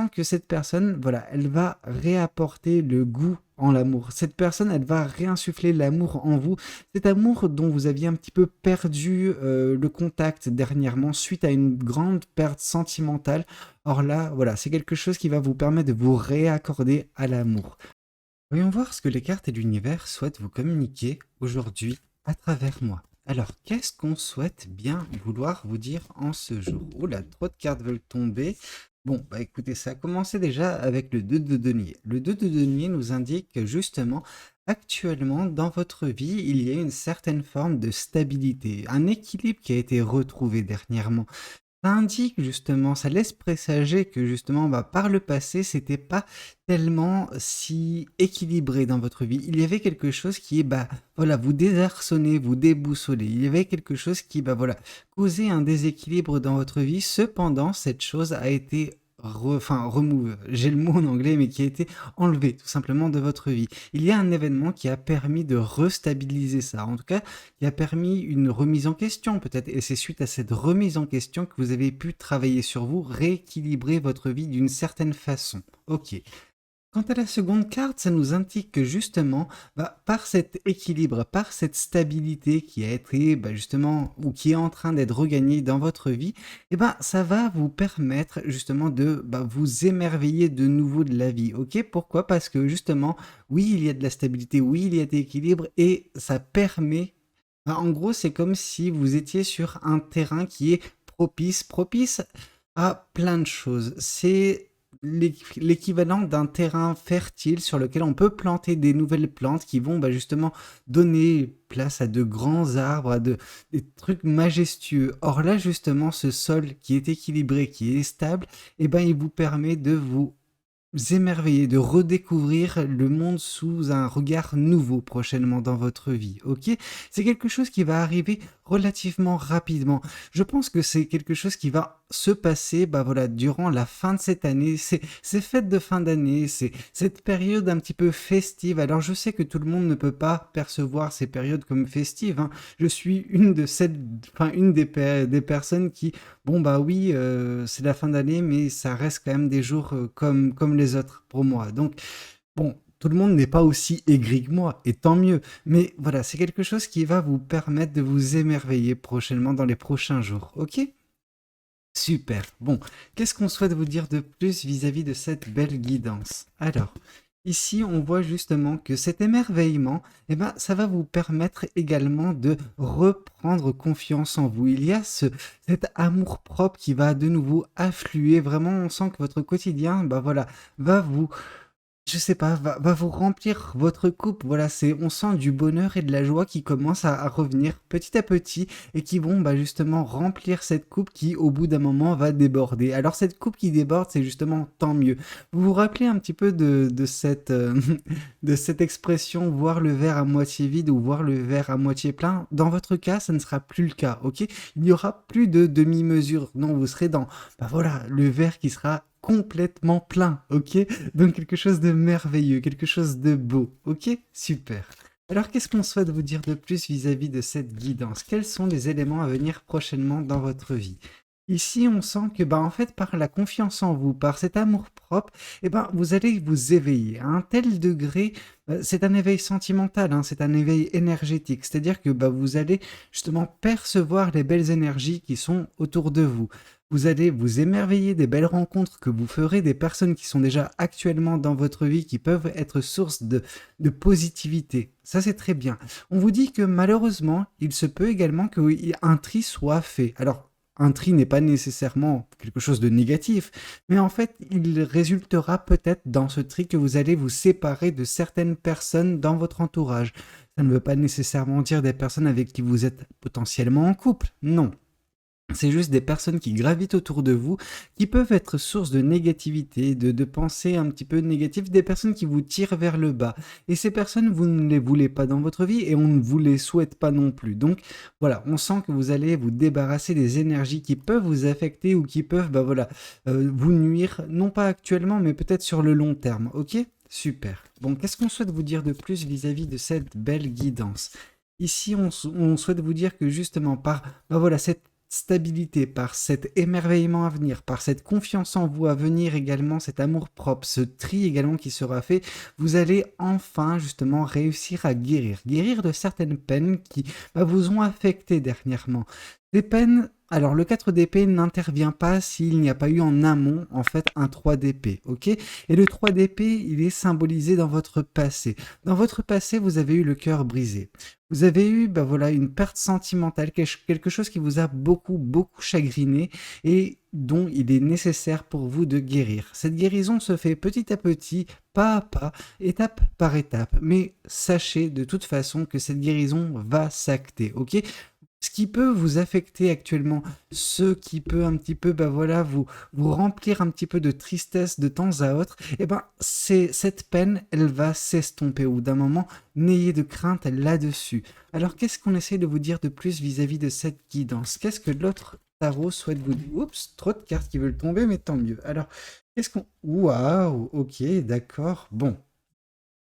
sent que cette personne, voilà, elle va réapporter le goût en l'amour. Cette personne, elle va réinsuffler l'amour en vous. Cet amour dont vous aviez un petit peu perdu le contact dernièrement suite à une grande perte sentimentale. Or là, voilà, c'est quelque chose qui va vous permettre de vous réaccorder à l'amour. Voyons voir ce que les cartes et l'univers souhaitent vous communiquer aujourd'hui à travers moi. Alors, qu'est-ce qu'on souhaite bien vouloir vous dire en ce jour? Oula, trop de cartes veulent tomber. Bon, bah écoutez, ça a commencé déjà avec le 2 de denier. Le 2 de denier nous indique que justement, actuellement, dans votre vie, il y a une certaine forme de stabilité, un équilibre qui a été retrouvé dernièrement. Ça indique justement, ça laisse présager que justement, bah, par le passé, c'était pas tellement si équilibré dans votre vie. Il y avait quelque chose qui est, bah, voilà, vous désarçonnez, vous déboussolez. Il y avait quelque chose qui, bah, voilà, causait un déséquilibre dans votre vie. Cependant, cette chose a été remove, j'ai le mot en anglais, mais qui a été enlevé tout simplement de votre vie. Il y a un événement qui a permis de restabiliser ça. En tout cas, qui a permis une remise en question peut-être. Et c'est suite à cette remise en question que vous avez pu travailler sur vous, rééquilibrer votre vie d'une certaine façon. Ok. Quant à la seconde carte, ça nous indique que justement, bah, par cet équilibre, par cette stabilité qui a été bah, justement, ou qui est en train d'être regagnée dans votre vie, eh ben, ça va vous permettre justement de bah, vous émerveiller de nouveau de la vie. Ok? Pourquoi? Parce que justement, oui, il y a de la stabilité, oui, il y a de l'équilibre, et ça permet. Bah, en gros, c'est comme si vous étiez sur un terrain qui est propice à plein de choses. C'est l'équivalent d'un terrain fertile sur lequel on peut planter des nouvelles plantes qui vont bah, justement donner place à de grands arbres, des trucs majestueux. Or là, justement, ce sol qui est équilibré, qui est stable, eh ben, il vous permet de vous émerveiller, de redécouvrir le monde sous un regard nouveau prochainement dans votre vie, ok? C'est quelque chose qui va arriver relativement rapidement. Je pense que c'est quelque chose qui va se passer, bah voilà, durant la fin de cette année, ces fêtes de fin d'année, c'est cette période un petit peu festive. Alors je sais que tout le monde ne peut pas percevoir ces périodes comme festives, hein. Je suis une des personnes qui bon bah oui, c'est la fin d'année, mais ça reste quand même des jours comme les autres pour moi. Donc bon, tout le monde n'est pas aussi aigri que moi, et tant mieux. Mais voilà, c'est quelque chose qui va vous permettre de vous émerveiller prochainement dans les prochains jours. Ok? Super. Bon, qu'est-ce qu'on souhaite vous dire de plus vis-à-vis de cette belle guidance? Alors, ici, on voit justement que cet émerveillement, eh ben, ça va vous permettre également de reprendre confiance en vous. Il y a cet amour-propre qui va de nouveau affluer. Vraiment, on sent que votre quotidien, bah voilà, va vous je sais pas, va vous remplir votre coupe. Voilà, on sent du bonheur et de la joie qui commencent à revenir petit à petit et qui vont bah, justement remplir cette coupe qui, au bout d'un moment, va déborder. Alors, cette coupe qui déborde, c'est justement tant mieux. Vous vous rappelez un petit peu de cette expression voir le verre à moitié vide ou voir le verre à moitié plein? Dans votre cas, ça ne sera plus le cas, ok? Il n'y aura plus de demi-mesure. Non, vous serez dans, bah voilà, le verre qui sera complètement plein, ok? Donc quelque chose de merveilleux, quelque chose de beau, ok? Super. Alors qu'est-ce qu'on souhaite vous dire de plus vis-à-vis de cette guidance? Quels sont les éléments à venir prochainement dans votre vie? Ici, on sent que, bah, en fait, par la confiance en vous, par cet amour-propre, eh ben, vous allez vous éveiller à un tel degré. C'est un éveil sentimental, hein, c'est un éveil énergétique. C'est-à-dire que bah, vous allez justement percevoir les belles énergies qui sont autour de vous. Vous allez vous émerveiller des belles rencontres que vous ferez, des personnes qui sont déjà actuellement dans votre vie, qui peuvent être source de positivité. Ça, c'est très bien. On vous dit que malheureusement, il se peut également qu'un tri soit fait. Alors, un tri n'est pas nécessairement quelque chose de négatif, mais en fait, il résultera peut-être dans ce tri que vous allez vous séparer de certaines personnes dans votre entourage. Ça ne veut pas nécessairement dire des personnes avec qui vous êtes potentiellement en couple, non. C'est juste des personnes qui gravitent autour de vous, qui peuvent être source de négativité, de pensées un petit peu négatives, des personnes qui vous tirent vers le bas. Et ces personnes, vous ne les voulez pas dans votre vie et on ne vous les souhaite pas non plus. Donc voilà, on sent que vous allez vous débarrasser des énergies qui peuvent vous affecter ou qui peuvent bah voilà, vous nuire, non pas actuellement, mais peut-être sur le long terme. Ok? Super. Bon, qu'est-ce qu'on souhaite vous dire de plus vis-à-vis de cette belle guidance? Ici, on souhaite vous dire que justement, par bah voilà, cette stabilité, par cet émerveillement à venir, par cette confiance en vous à venir également, cet amour-propre, ce tri également qui sera fait, vous allez enfin justement réussir à guérir. Guérir de certaines peines qui vous ont affecté dernièrement. Des peines, alors le 4 d'épée n'intervient pas s'il n'y a pas eu en amont en fait un 3 d'épée, ok? Et le 3 d'épée, il est symbolisé dans votre passé. Dans votre passé, vous avez eu le cœur brisé. Vous avez eu voilà, une perte sentimentale, quelque chose qui vous a beaucoup chagriné et dont il est nécessaire pour vous de guérir. Cette guérison se fait petit à petit, pas à pas, étape par étape. Mais sachez de toute façon que cette guérison va s'acter, ok? Ce qui peut vous affecter actuellement, ce qui peut un petit peu vous remplir un petit peu de tristesse de temps à autre, c'est cette peine, elle va s'estomper au bout d'un moment. N'ayez de crainte là-dessus. Alors qu'est-ce qu'on essaie de vous dire de plus vis-à-vis de cette guidance? Qu'est-ce que l'autre tarot souhaite vous dire? Oups, trop de cartes qui veulent tomber, mais tant mieux. Alors, qu'est-ce qu'on... Waouh, ok, d'accord, bon.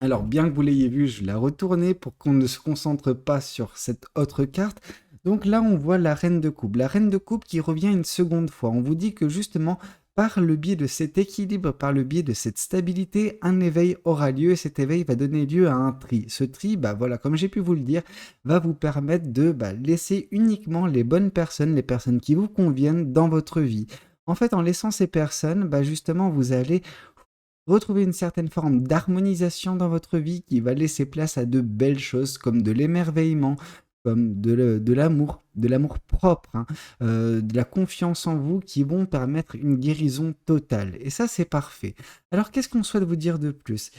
Alors, bien que vous l'ayez vu, je l'ai retournée pour qu'on ne se concentre pas sur cette autre carte. Donc là, on voit la reine de coupe. La reine de coupe qui revient une seconde fois. On vous dit que justement, par le biais de cet équilibre, par le biais de cette stabilité, un éveil aura lieu et cet éveil va donner lieu à un tri. Ce tri, voilà, comme j'ai pu vous le dire, va vous permettre de laisser uniquement les bonnes personnes, les personnes qui vous conviennent dans votre vie. En fait, en laissant ces personnes, justement, vous allez retrouver une certaine forme d'harmonisation dans votre vie qui va laisser place à de belles choses comme de l'émerveillement, comme de l'amour propre, hein, de la confiance en vous qui vont permettre une guérison totale. Et ça, c'est parfait. Alors, qu'est-ce qu'on souhaite vous dire de plus?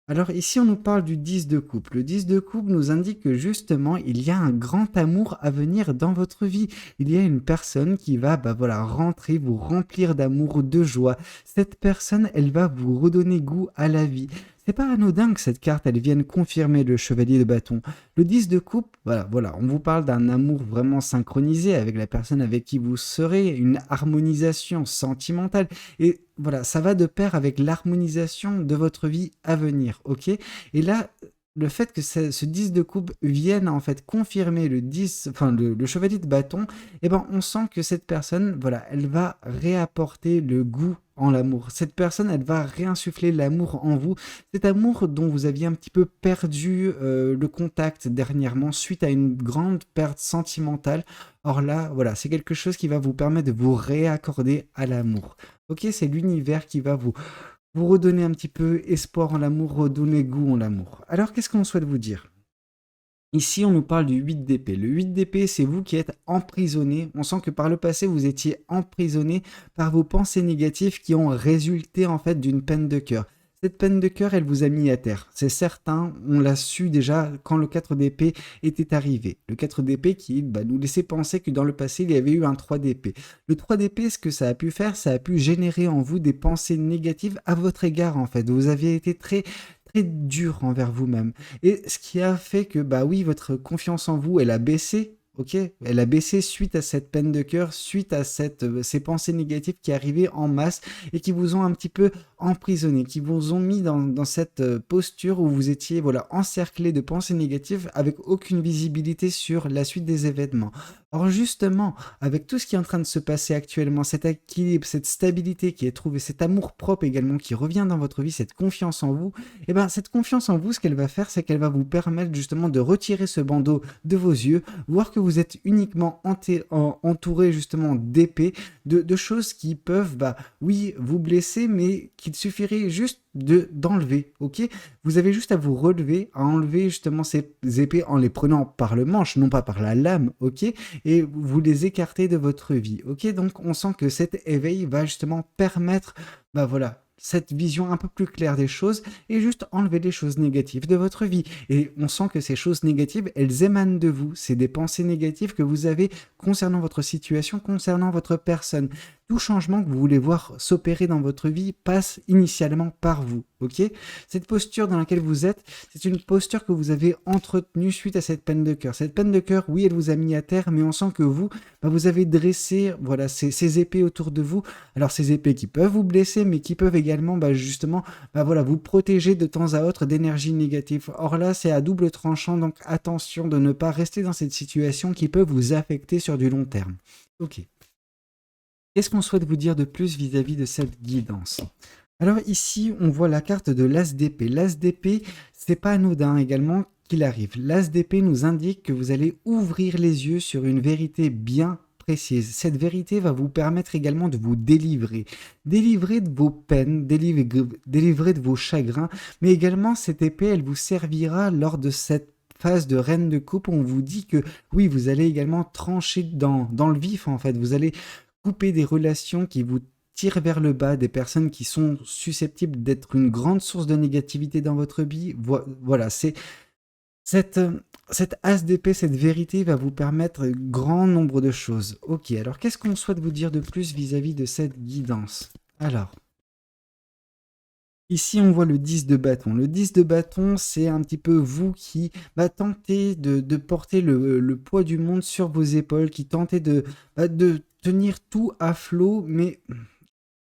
Alors ici, on nous parle du 10 de coupe. Le 10 de coupe nous indique que justement, il y a un grand amour à venir dans votre vie. Il y a une personne qui va rentrer, vous remplir d'amour, de joie. Cette personne, elle va vous redonner goût à la vie. C'est pas anodin que cette carte, elle vienne confirmer le chevalier de bâton. Le 10 de coupe, voilà, on vous parle d'un amour vraiment synchronisé avec la personne avec qui vous serez, une harmonisation sentimentale. Et voilà, ça va de pair avec l'harmonisation de votre vie à venir, ok? Et là, le fait que ce 10 de coupe vienne en fait confirmer le 10, enfin le chevalier de bâton, on sent que cette personne, voilà, elle va réapporter le goût en l'amour. Cette personne, elle va réinsuffler l'amour en vous. Cet amour dont vous aviez un petit peu perdu le contact dernièrement suite à une grande perte sentimentale. Or là, voilà, c'est quelque chose qui va vous permettre de vous réaccorder à l'amour. Ok, c'est l'univers qui va vous redonner un petit peu espoir en l'amour, redonner goût en l'amour. Alors, qu'est-ce qu'on souhaite vous dire? Ici, on nous parle du 8 d'épée. Le 8 d'épée, c'est vous qui êtes emprisonné. On sent que par le passé, vous étiez emprisonné par vos pensées négatives qui ont résulté en fait d'une peine de cœur. Cette peine de cœur, elle vous a mis à terre. C'est certain, on l'a su déjà quand le 4 d'épée était arrivé. Le 4 d'épée qui nous laissait penser que dans le passé, il y avait eu un 3 d'épée. Le 3 d'épée, ce que ça a pu faire, ça a pu générer en vous des pensées négatives à votre égard en fait. Vous aviez été très dur envers vous-même. Et ce qui a fait que, oui, votre confiance en vous, elle a baissé, ok? Elle a baissé suite à cette peine de cœur, suite à ces pensées négatives qui arrivaient en masse et qui vous ont un petit peu emprisonné, qui vous ont mis dans cette posture où vous étiez, voilà, encerclé de pensées négatives avec aucune visibilité sur la suite des événements. Or justement, avec tout ce qui est en train de se passer actuellement, cet équilibre, cette stabilité qui est trouvée, cet amour-propre également qui revient dans votre vie, cette confiance en vous, cette confiance en vous, ce qu'elle va faire, c'est qu'elle va vous permettre justement de retirer ce bandeau de vos yeux, voir que vous êtes uniquement entouré justement d'épées, de choses qui peuvent, oui, vous blesser, mais qu'il suffirait juste d'enlever, ok? Vous avez juste à vous relever, à enlever justement ces épées en les prenant par le manche, non pas par la lame, ok? Et vous les écartez de votre vie, ok? Donc on sent que cet éveil va justement permettre, voilà, cette vision un peu plus claire des choses et juste enlever les choses négatives de votre vie. Et on sent que ces choses négatives, elles émanent de vous. C'est des pensées négatives que vous avez concernant votre situation, concernant votre personne. tout changement que vous voulez voir s'opérer dans votre vie passe initialement par vous, ok? Cette posture dans laquelle vous êtes, c'est une posture que vous avez entretenue suite à cette peine de cœur. Cette peine de cœur, oui, elle vous a mis à terre, mais on sent que vous, vous avez dressé voilà, ces épées autour de vous. Alors ces épées qui peuvent vous blesser, mais qui peuvent également justement voilà, vous protéger de temps à autre d'énergie négative. Or là, c'est à double tranchant, donc attention de ne pas rester dans cette situation qui peut vous affecter sur du long terme. Ok. Qu'est-ce qu'on souhaite vous dire de plus vis-à-vis de cette guidance? Alors ici, on voit la carte de l'As d'épée. L'As d'épée, c'est pas anodin également qu'il arrive. L'As d'épée nous indique que vous allez ouvrir les yeux sur une vérité bien précise. Cette vérité va vous permettre également de vous délivrer. Délivrer de vos peines, délivrer de vos chagrins, mais également cette épée, elle vous servira lors de cette phase de reine de coupe où on vous dit que oui, vous allez également trancher dans le vif en fait. Vous allez couper des relations qui vous tirent vers le bas, des personnes qui sont susceptibles d'être une grande source de négativité dans votre vie. Voilà, c'est cette as d'épée, cette vérité va vous permettre grand nombre de choses. Ok, alors qu'est-ce qu'on souhaite vous dire de plus vis-à-vis de cette guidance? Alors, ici on voit le 10 de bâton. Le 10 de bâton, c'est un petit peu vous qui tentez de porter le poids du monde sur vos épaules, qui tentez de tenir tout à flot, mais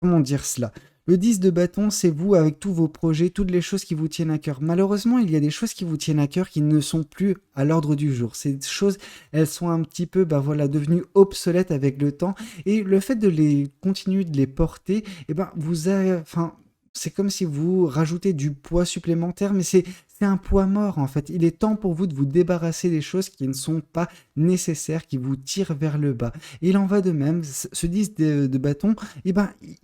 comment dire cela? Le 10 de bâton, c'est vous avec tous vos projets, toutes les choses qui vous tiennent à cœur. Malheureusement, il y a des choses qui vous tiennent à cœur qui ne sont plus à l'ordre du jour. Ces choses, elles sont un petit peu voilà, devenues obsolètes avec le temps. Et le fait de les continuer de les porter, c'est comme si vous rajoutez du poids supplémentaire, mais c'est un poids mort en fait. Il est temps pour vous de vous débarrasser des choses qui ne sont pas nécessaires, qui vous tirent vers le bas. Et il en va de même, ce 10 de bâton, il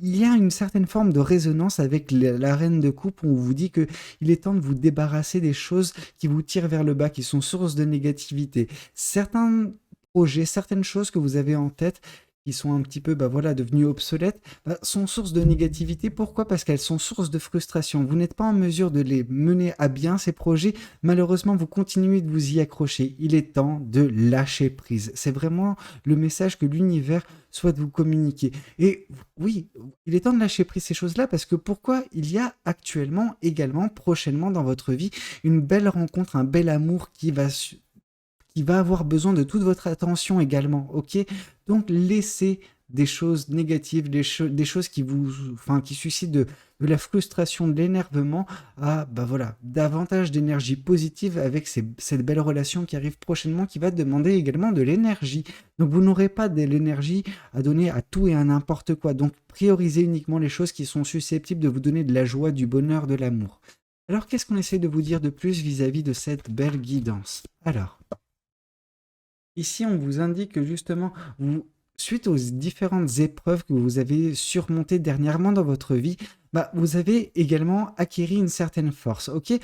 y a une certaine forme de résonance avec la reine de coupe où on vous dit que il est temps de vous débarrasser des choses qui vous tirent vers le bas, qui sont source de négativité. Certains projets, certaines choses que vous avez en tête, qui sont un petit peu voilà, devenues obsolètes, sont source de négativité. Pourquoi? Parce qu'elles sont source de frustration. Vous n'êtes pas en mesure de les mener à bien, ces projets. Malheureusement, vous continuez de vous y accrocher. Il est temps de lâcher prise. C'est vraiment le message que l'univers souhaite vous communiquer. Et oui, il est temps de lâcher prise ces choses-là parce que pourquoi? Il y a actuellement, également, prochainement dans votre vie, une belle rencontre, un bel amour qui va avoir besoin de toute votre attention également, ok? Donc laissez des choses négatives, des choses qui suscitent de la frustration, de l'énervement, à voilà, davantage d'énergie positive avec cette belle relation qui arrive prochainement, qui va demander également de l'énergie. Donc vous n'aurez pas de l'énergie à donner à tout et à n'importe quoi. Donc priorisez uniquement les choses qui sont susceptibles de vous donner de la joie, du bonheur, de l'amour. Alors qu'est-ce qu'on essaie de vous dire de plus vis-à-vis de cette belle guidance? Alors, ici, on vous indique que justement, suite aux différentes épreuves que vous avez surmontées dernièrement dans votre vie, vous avez également acquis une certaine force, ok?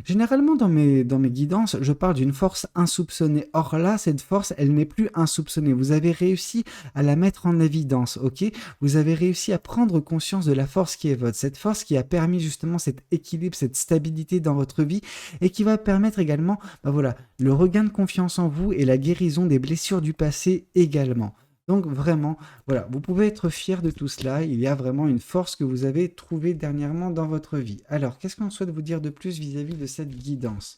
Généralement, dans mes guidances, je parle d'une force insoupçonnée. Or là, cette force, elle n'est plus insoupçonnée. Vous avez réussi à la mettre en évidence, ok? Vous avez réussi à prendre conscience de la force qui est votre. Cette force qui a permis justement cet équilibre, cette stabilité dans votre vie et qui va permettre également, voilà, le regain de confiance en vous et la guérison des blessures du passé également. Donc vraiment, voilà, vous pouvez être fier de tout cela. Il y a vraiment une force que vous avez trouvée dernièrement dans votre vie. Alors, qu'est-ce qu'on souhaite vous dire de plus vis-à-vis de cette guidance?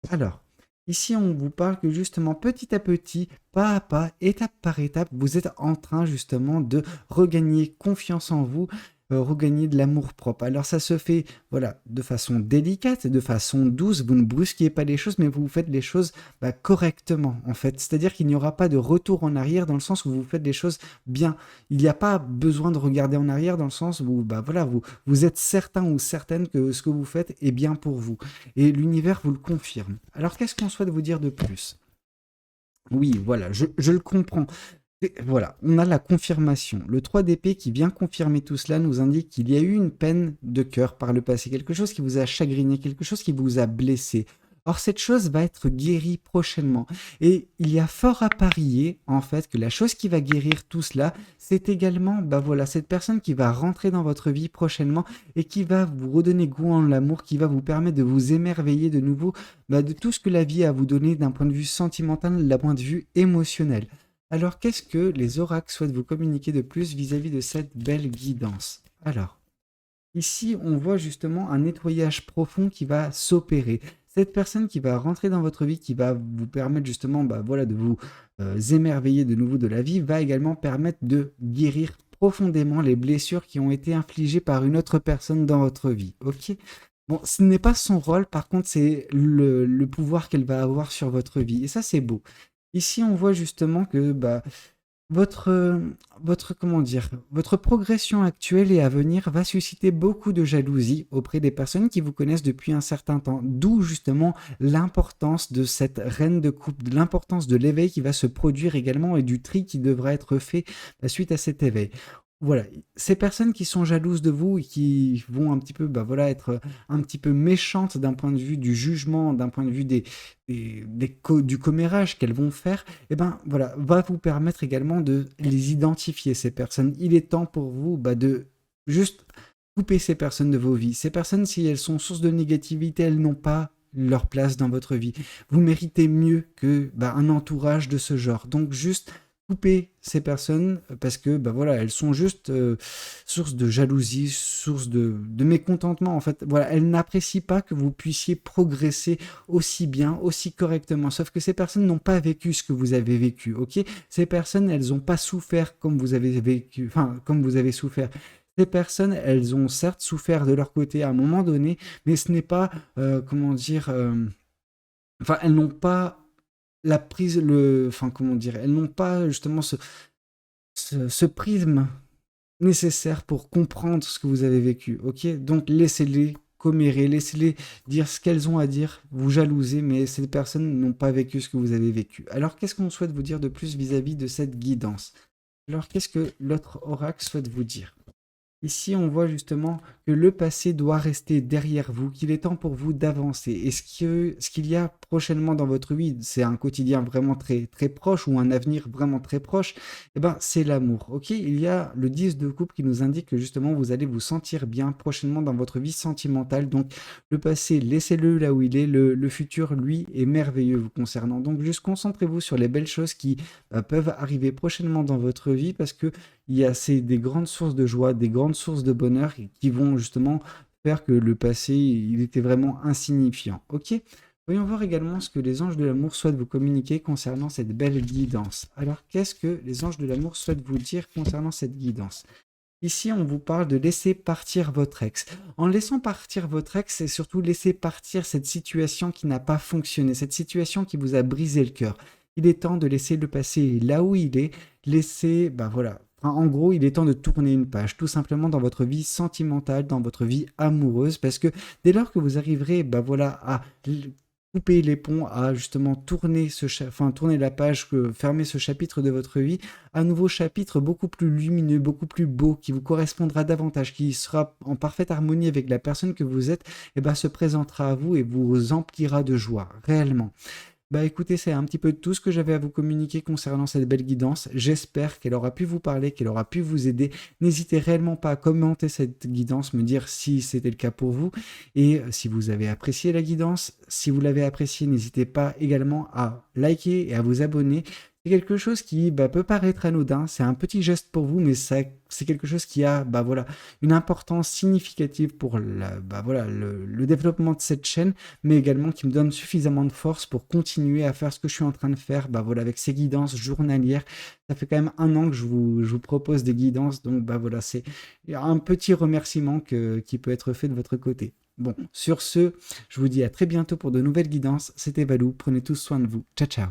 Alors, ici, on vous parle que justement, petit à petit, pas à pas, étape par étape, vous êtes en train justement de regagner confiance en vous, regagner de l'amour-propre. Alors ça se fait voilà, de façon délicate, de façon douce, vous ne brusquez pas les choses, mais vous faites les choses correctement en fait. C'est-à-dire qu'il n'y aura pas de retour en arrière dans le sens où vous faites les choses bien. Il n'y a pas besoin de regarder en arrière dans le sens où voilà, vous êtes certain ou certaine que ce que vous faites est bien pour vous. Et l'univers vous le confirme. Alors qu'est-ce qu'on souhaite vous dire de plus? Oui, voilà, je le comprends. Et voilà, on a la confirmation. Le 3 d'épée qui vient confirmer tout cela nous indique qu'il y a eu une peine de cœur par le passé, quelque chose qui vous a chagriné, quelque chose qui vous a blessé. Or, cette chose va être guérie prochainement. Et il y a fort à parier, en fait, que la chose qui va guérir tout cela, c'est également, voilà, cette personne qui va rentrer dans votre vie prochainement et qui va vous redonner goût en l'amour, qui va vous permettre de vous émerveiller de nouveau, de tout ce que la vie a à vous donner d'un point de vue sentimental, d'un point de vue émotionnel. Alors, qu'est-ce que les oracles souhaitent vous communiquer de plus vis-à-vis de cette belle guidance? Alors, ici, on voit justement un nettoyage profond qui va s'opérer. Cette personne qui va rentrer dans votre vie, qui va vous permettre justement voilà, de vous émerveiller de nouveau de la vie, va également permettre de guérir profondément les blessures qui ont été infligées par une autre personne dans votre vie. Ok? Bon, ce n'est pas son rôle, par contre, c'est le pouvoir qu'elle va avoir sur votre vie. Et ça, c'est beau. Ici, on voit justement que votre, comment dire, votre progression actuelle et à venir va susciter beaucoup de jalousie auprès des personnes qui vous connaissent depuis un certain temps. D'où justement l'importance de cette reine de coupe, de l'importance de l'éveil qui va se produire également et du tri qui devra être fait suite à cet éveil. Voilà, ces personnes qui sont jalouses de vous et qui vont un petit peu, voilà, être un petit peu méchantes d'un point de vue du jugement, d'un point de vue du commérage qu'elles vont faire, et ben voilà, va vous permettre également de les identifier, ces personnes. Il est temps pour vous de juste couper ces personnes de vos vies. Ces personnes, si elles sont source de négativité, elles n'ont pas leur place dans votre vie. Vous méritez mieux que un entourage de ce genre. Donc juste couper ces personnes parce que voilà, elles sont juste source de jalousie, source de mécontentement en fait. Voilà, elles n'apprécient pas que vous puissiez progresser aussi bien, aussi correctement. Sauf que ces personnes n'ont pas vécu ce que vous avez vécu, ok? Ces personnes, elles n'ont pas souffert comme vous avez vécu, enfin comme vous avez souffert. Ces personnes, elles ont certes souffert de leur côté à un moment donné, mais ce n'est pas, comment dire, enfin, elles n'ont pas la prise, enfin, comment dire, elles n'ont pas justement ce prisme nécessaire pour comprendre ce que vous avez vécu, ok? Donc laissez-les commérer, laissez-les dire ce qu'elles ont à dire, vous jalouser, mais ces personnes n'ont pas vécu ce que vous avez vécu. Alors qu'est-ce qu'on souhaite vous dire de plus vis-à-vis de cette guidance? Alors qu'est-ce que l'autre oracle souhaite vous dire? Ici, on voit justement que le passé doit rester derrière vous, qu'il est temps pour vous d'avancer. Et ce qu'il y a prochainement dans votre vie, c'est un quotidien vraiment très, très proche ou un avenir vraiment très proche, eh ben, c'est l'amour. Ok, il y a le 10 de coupe qui nous indique que justement vous allez vous sentir bien prochainement dans votre vie sentimentale. Donc, le passé, laissez-le là où il est. Le futur, lui, est merveilleux vous concernant. Donc, juste concentrez-vous sur les belles choses qui peuvent arriver prochainement dans votre vie parce que des grandes sources de joie, des grandes sources de bonheur qui vont justement faire que le passé, il était vraiment insignifiant. Ok? Voyons voir également ce que les anges de l'amour souhaitent vous communiquer concernant cette belle guidance. Alors, qu'est-ce que les anges de l'amour souhaitent vous dire concernant cette guidance? Ici, on vous parle de laisser partir votre ex. En laissant partir votre ex, c'est surtout laisser partir cette situation qui n'a pas fonctionné, cette situation qui vous a brisé le cœur. Il est temps de laisser le passé là où il est, laisser, voilà. Enfin, en gros, il est temps de tourner une page, tout simplement dans votre vie sentimentale, dans votre vie amoureuse, parce que dès lors que vous arriverez, voilà, à couper les ponts, à justement tourner tourner la page, fermer ce chapitre de votre vie, un nouveau chapitre beaucoup plus lumineux, beaucoup plus beau, qui vous correspondra davantage, qui sera en parfaite harmonie avec la personne que vous êtes, se présentera à vous et vous emplira de joie, réellement. Écoutez, c'est un petit peu tout ce que j'avais à vous communiquer concernant cette belle guidance. J'espère qu'elle aura pu vous parler, qu'elle aura pu vous aider. N'hésitez réellement pas à commenter cette guidance, me dire si c'était le cas pour vous. Et si vous avez apprécié la guidance, si vous l'avez appréciée, n'hésitez pas également à liker et à vous abonner. C'est quelque chose qui peut paraître anodin, c'est un petit geste pour vous, mais c'est quelque chose qui a voilà, une importance significative pour le développement de cette chaîne, mais également qui me donne suffisamment de force pour continuer à faire ce que je suis en train de faire voilà, avec ces guidances journalières. Ça fait quand même 1 an que je vous propose des guidances, donc voilà, c'est un petit remerciement qui peut être fait de votre côté. Bon, sur ce, je vous dis à très bientôt pour de nouvelles guidances. C'était Valou, prenez tous soin de vous. Ciao, ciao.